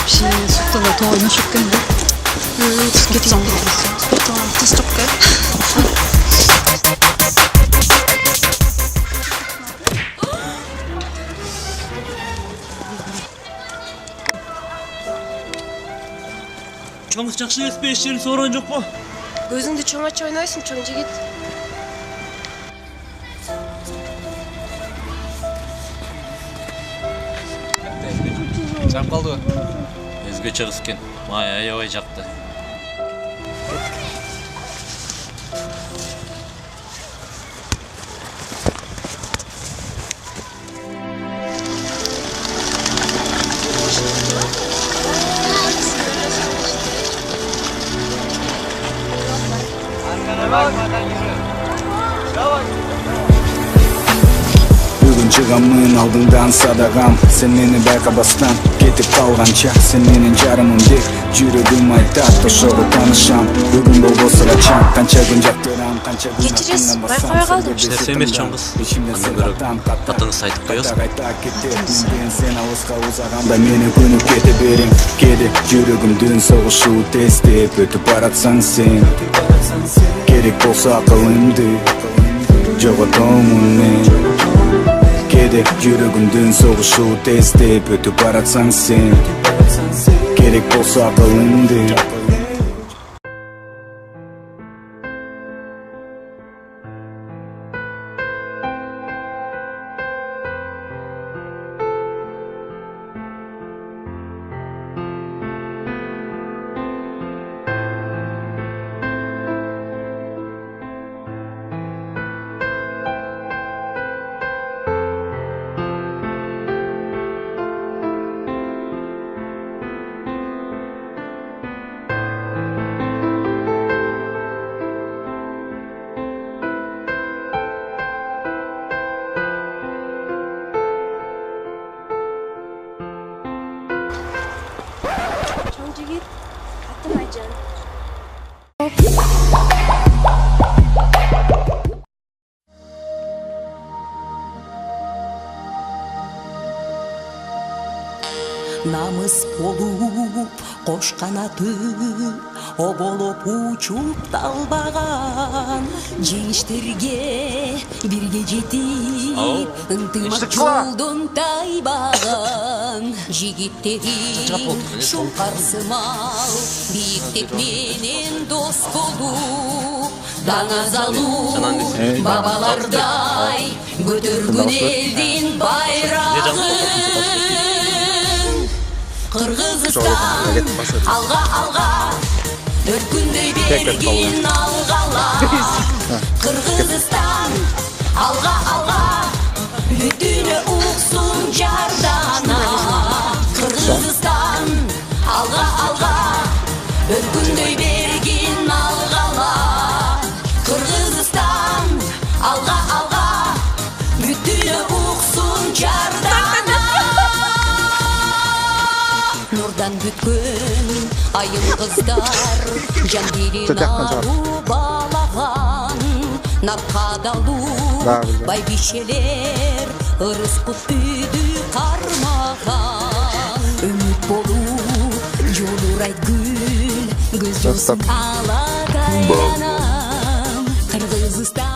혹시 속도가 더 ойношып кеткен спорттан тез чыккан. Чоңыз жакшы эспе, иштерин соорон жокпу? Көзүңдү чоң ачып ойнойсуң, чоң жигит. Чап калдыбы? Өзгөчө кыз экен. Май аябай жакты. Бүгүн чыгамын алдыңдан садагам, сен мени байкабастан кетип калганча, сен менин жарымым деп жүрөгүм айтат, ошого таанышам. Бүгүн болбосо качан, канча күн жактырам, канча күн кечиресиз, байкабай калдым. Эч нерсе эмес чоң кыз. Андан көрө атыңыз айтып коесуң. Сен алыска узаганда мени күнүп кете бериң, кээде жүрөгүмдүн согушу тестеп өтүп баратсаң сен. Керек болсо акылымды жоготомун мен. Кээде жүрөгүмдүн согушу тестеп өтүп баратсаң сен. Керек болсо акылымды. Чоң жигит, атым Айжан. Намыс болуп кош канаты оболоп учуп талбаган жеңиштерге бирге жетип ынтымак жолдон тайбаган жигиттерим шуңкарсымал бийиктик менен дос болуп даңа залуу бабалардай көтөргүн элдин байрагын Кыргызстан алга алга өркүндөй бергин алгала Кыргызстан алга алга бүтүнө уксун жардана Кыргызстан алга алга өркүндөй бергин алгала Кыргызстан алга алга бүтүнө уксун жардана Нурдан бүткөн айыл кыздар жан дилин ару балаган наркадалуу байбишелер ырыс кут үйдү кармаган үмүт болуп жолурайт гүл көз жосун ала таянам Кыргызстан